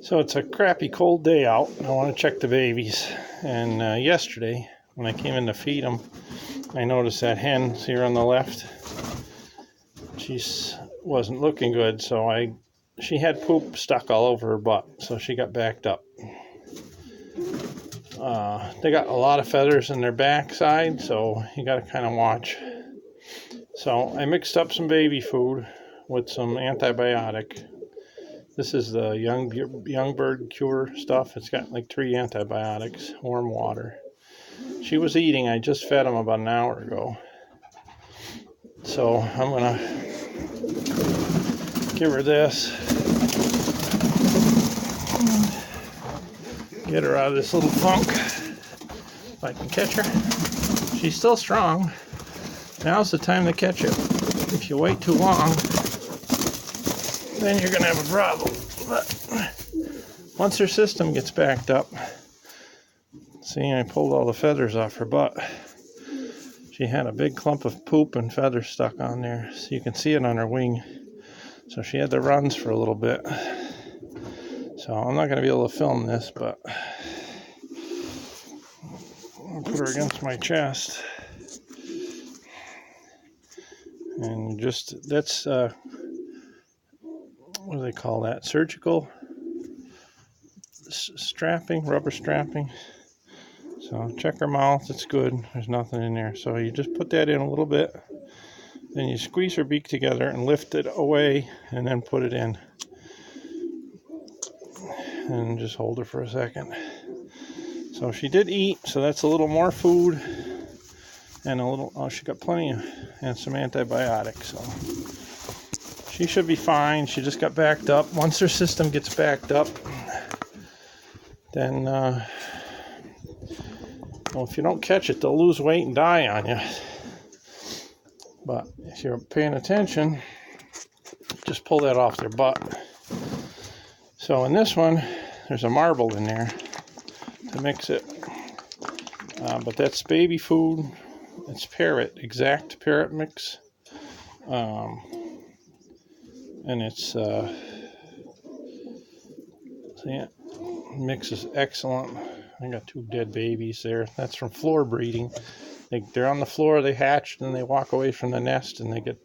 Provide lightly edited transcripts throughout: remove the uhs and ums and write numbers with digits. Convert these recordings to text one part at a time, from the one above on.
So it's a crappy cold day out, and I want to check the babies. And yesterday, when I came in to feed them, I noticed that hen here on the left, she wasn't looking good, so she had poop stuck all over her butt, so she got backed up. They got a lot of feathers in their backside, so you got to kind of watch. So I mixed up some baby food with some antibiotic. This is the young bird cure stuff. It's got like 3 antibiotics, warm water. She was eating. I just fed them about an hour ago. So I'm going to give her this. Get her out of this little funk. If I can catch her. She's still strong. Now's the time to catch it. If you wait too long, then you're going to have a problem. But once her system gets backed up, see, I pulled all the feathers off her butt. She had a big clump of poop and feathers stuck on there, so you can see it on her wing. So she had the runs for a little bit. So I'm not going to be able to film this, but I'll put her against my chest. And just, that's, what do they call that? Surgical strapping, rubber strapping. So check her mouth, it's good. There's nothing in there. So you just put that in a little bit. Then you squeeze her beak together and lift it away and then put it in. And just hold her for a second. So she did eat, so that's a little more food. And a little, oh, she got plenty of, and some antibiotics. So she should be fine. She just got backed up. Once her system gets backed up, then, well, if you don't catch it, they'll lose weight and die on you. But if you're paying attention, just pull that off their butt. So in this one, there's a marble in there to mix it. But that's baby food. It's parrot, exact parrot mix. And it's, see it? Mix is excellent. I got 2 dead babies there. That's from floor breeding. They're on the floor, they hatched, and they walk away from the nest and they get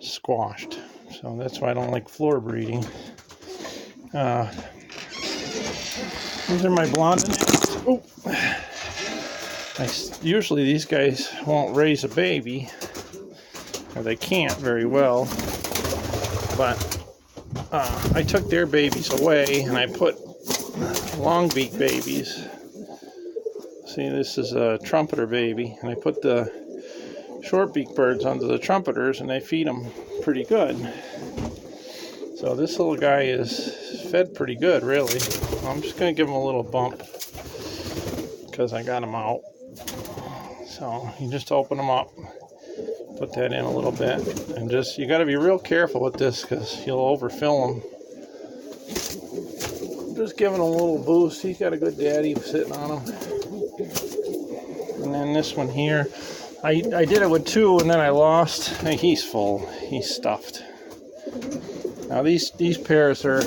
squashed. So that's why I don't like floor breeding. These are my blonde nests. Oh. Usually these guys won't raise a baby, or they can't very well, but I took their babies away and I put long beak babies. See, this is a trumpeter baby, and I put the short beak birds under the trumpeters and they feed them pretty good. So this little guy is fed pretty good, really. I'm just going to give him a little bump because I got him out. So you just open them up, put that in a little bit, and just, you got to be real careful with this because you'll overfill them. Just giving him a little boost. He's got a good daddy sitting on him. And then this one here, I did it with 2 and then I lost. Hey, he's full. He's stuffed. Now these pairs are,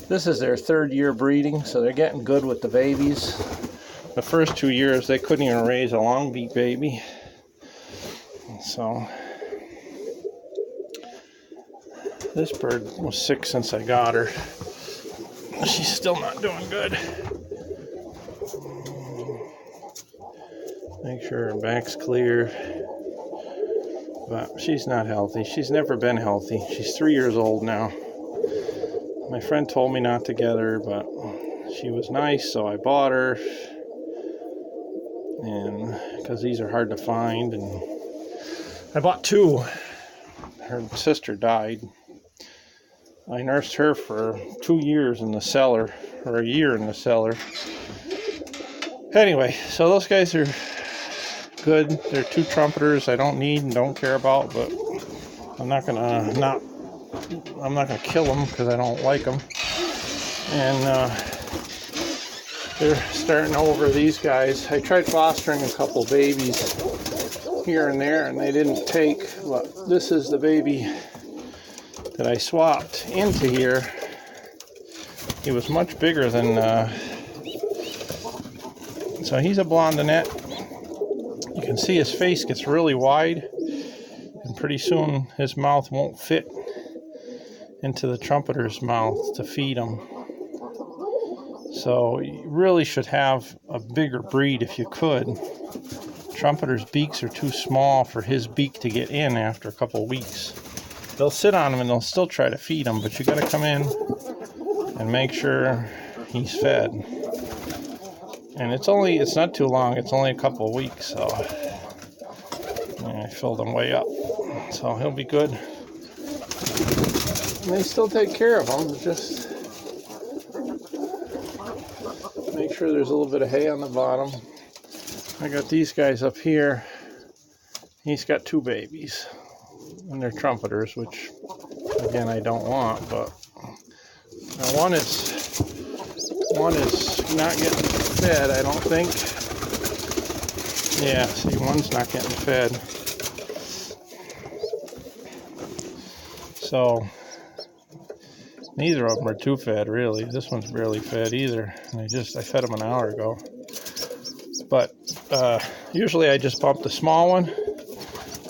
this is their 3rd year breeding, so they're getting good with the babies. The first 2 years, they couldn't even raise a long beak baby. So, this bird was sick since I got her. She's still not doing good. Make sure her back's clear. But she's not healthy. She's never been healthy. She's 3 years old now. My friend told me not to get her, but she was nice, so I bought her. And because these are hard to find, and I bought 2. Her sister died. I nursed her for 2 years in the cellar, or a year in the cellar. Anyway, so those guys are good. They're 2 trumpeters I don't need and don't care about, but I'm not gonna kill them because I don't like them. And they're starting over these guys. I tried fostering a couple babies here and there, and they didn't take. But this is the baby that I swapped into here. he was much bigger than, so he's a blondinette. You can see his face gets really wide, and pretty soon his mouth won't fit into the trumpeter's mouth to feed him. So you really should have a bigger breed if you could. Trumpeters' beaks are too small for his beak to get in after a couple of weeks. They'll sit on him and they'll still try to feed him, but you got to come in and make sure he's fed. And it's not too long, it's only a couple of weeks, so I filled him way up. So he'll be good. And they still take care of him, just make sure there's a little bit of hay on the bottom. I got these guys up here. He's got 2 babies, and they're trumpeters, which again I don't want, but one is not getting fed, I don't think. Yeah, see, one's not getting fed. So neither of them are too fed, really. This one's barely fed either. And I fed him an hour ago. But usually I just bump the small one,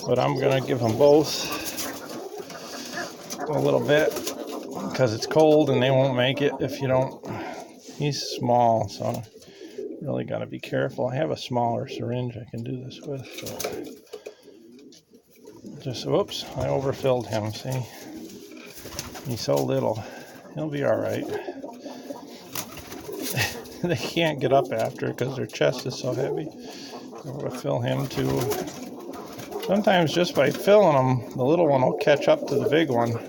but I'm gonna give them both a little bit because it's cold and they won't make it if you don't. He's small, so really got to be careful. I have a smaller syringe I can do this with. So whoops, I overfilled him, see? He's so little. He'll be all right. They can't get up after because their chest is so heavy. I'm going to fill him too. Sometimes just by filling them, the little one will catch up to the big one.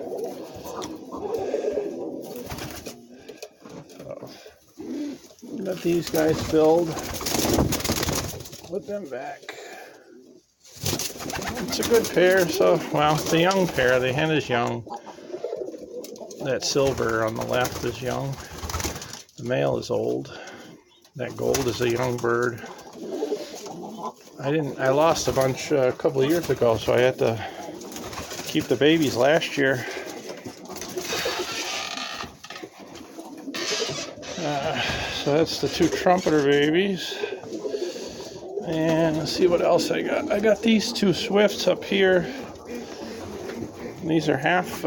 Got these guys filled. Put them back. It's a good pair, so, well, it's a young pair. The hen is young. That silver on the left is young. The male is old. That gold is a young bird. I lost a bunch a couple of years ago, so I had to keep the babies last year. So that's the 2 trumpeter babies. And let's see what else I got. I got these 2 swifts up here. These are half,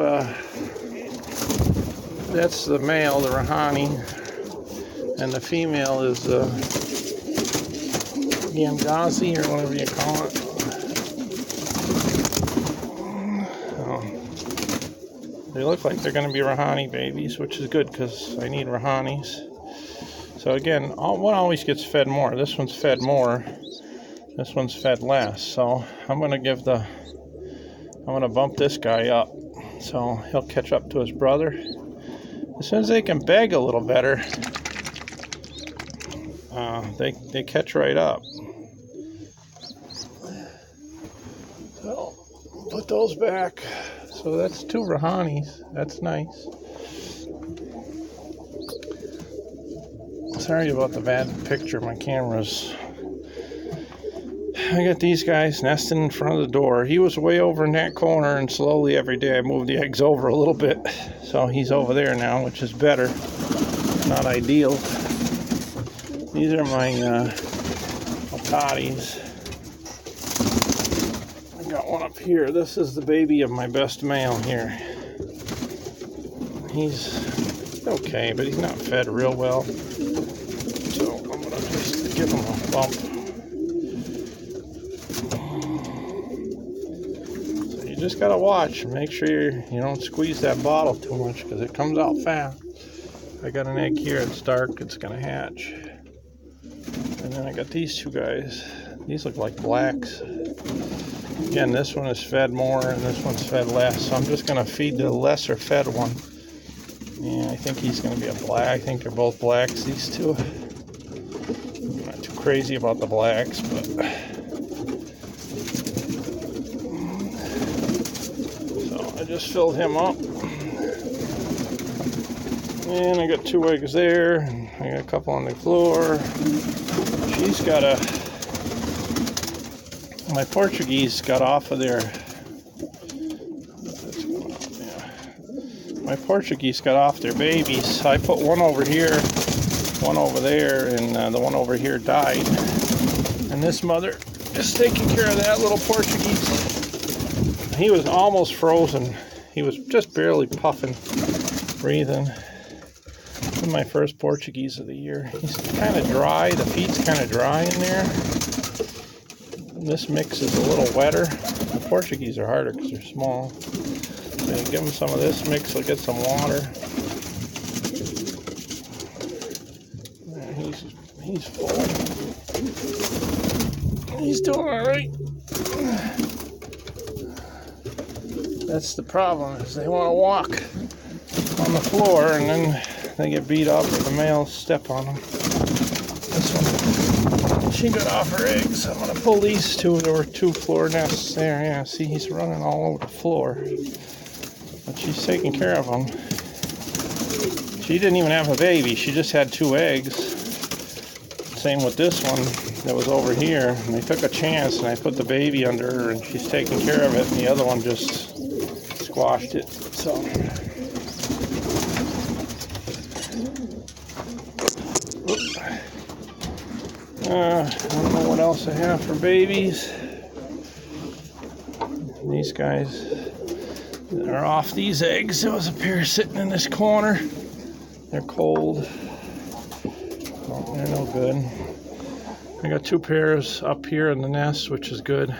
that's the male, the Rahani. And the female is the Gangazi, or whatever you call it. They look like they're going to be Rahani babies, which is good because I need Rahanis. So again, one always gets fed more. This one's fed more. This one's fed less. So I'm going to bump this guy up so he'll catch up to his brother. As soon as they can beg a little better, they catch right up. So put those back. So that's 2 Rahanis. That's nice. Sorry about the bad picture. My camera's... I got these guys nesting in front of the door. He was way over in that corner, and slowly every day I moved the eggs over a little bit. So he's over there now, which is better. Not ideal. These are my Alcattis. I got one up here. This is the baby of my best male here. He's okay, but he's not fed real well. So I'm going to just give him a bump. So you just got to watch and make sure you don't squeeze that bottle too much because it comes out fast. I got an egg here. It's dark. It's going to hatch. And then I got these 2 guys. These look like blacks. Again, this one is fed more and this one's fed less. So I'm just going to feed the lesser fed one. Yeah, I think he's going to be a black. I think they're both blacks, these 2. I'm not too crazy about the blacks, but... So I just filled him up. And I got 2 eggs there. And I got a couple on the floor. She's got a... My Portuguese got off of there. my Portuguese got off their babies. I put one over here, one over there, and the one over here died. And this mother is taking care of that little Portuguese. He was almost frozen. He was just barely puffing, breathing. This is my first Portuguese of the year. He's kind of dry. The feet's kind of dry in there. This mix is a little wetter. The Portuguese are harder because they're small. So you give him some of this mix, he'll get some water. And he's full. He's doing all right. That's the problem, is they want to walk on the floor and then they get beat up or the males step on them. This one, she got off her eggs. I'm going to pull these two. There were 2 floor nests there. Yeah, see, he's running all over the floor. But she's taking care of them. She didn't even have a baby. She just had 2 eggs. Same with this one that was over here. And they took a chance and I put the baby under her and she's taking care of it. And the other one just squashed it. So I don't know what else I have for babies. These guys are off these eggs. There was a pair sitting in this corner. They're cold. Oh, they're no good. I got 2 pairs up here in the nest, which is good.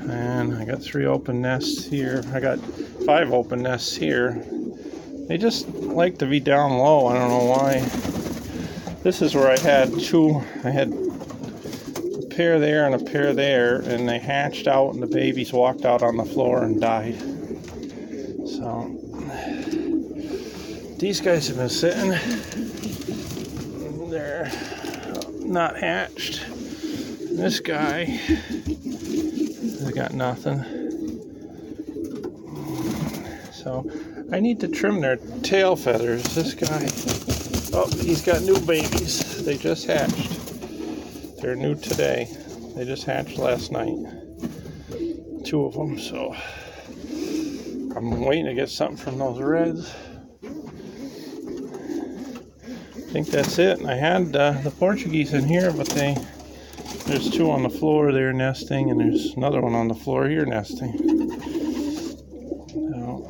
And I got 3 open nests here. I got 5 open nests here. They just like to be down low. I don't know why. This is where I had 2. I had a pair there and a pair there, and they hatched out, and the babies walked out on the floor and died. So these guys have been sitting. They're not hatched. This guy has got nothing. So I need to trim their tail feathers. This guy, oh, he's got new babies. They just hatched. They're new today. They just hatched last night. 2 of them, so I'm waiting to get something from those reds. I think that's it. I had the Portuguese in here, but there's 2 on the floor there nesting, and there's another one on the floor here nesting. So,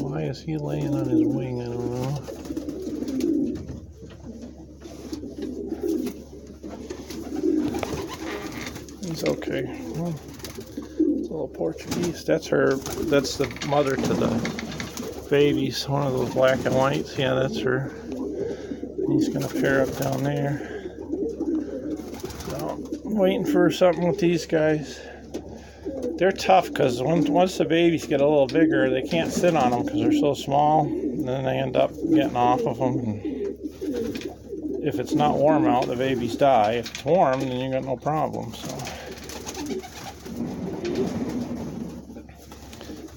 why is he laying on his wing? I don't know. He's okay. Well, it's a little Portuguese. That's her. That's the mother to the babies. One of those black and whites. Yeah, that's her. He's gonna pair up down there. So I'm waiting for something with these guys. They're tough because once the babies get a little bigger, they can't sit on them because they're so small. And then they end up getting off of them. And if it's not warm out, the babies die. If it's warm, then you got no problem. So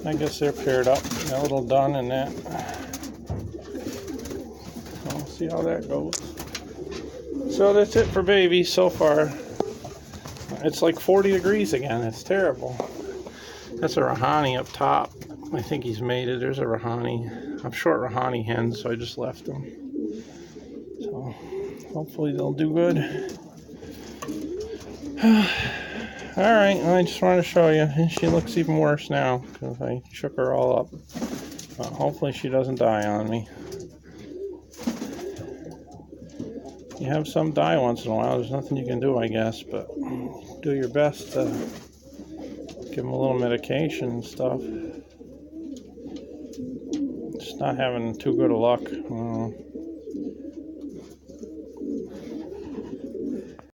I guess they're paired up. A little done in that. So we'll see how that goes. So that's it for babies so far. It's like 40 degrees again. It's terrible. That's a Rahani up top. I think he's mated. There's a Rahani. I'm short Rahani hens, so I just left them. So hopefully they'll do good. Alright, I just wanted to show you. And she looks even worse now because I shook her all up. Hopefully she doesn't die on me. You have some die once in a while. There's nothing you can do, I guess, but do your best to give them a little medication and stuff. Just not having too good of luck.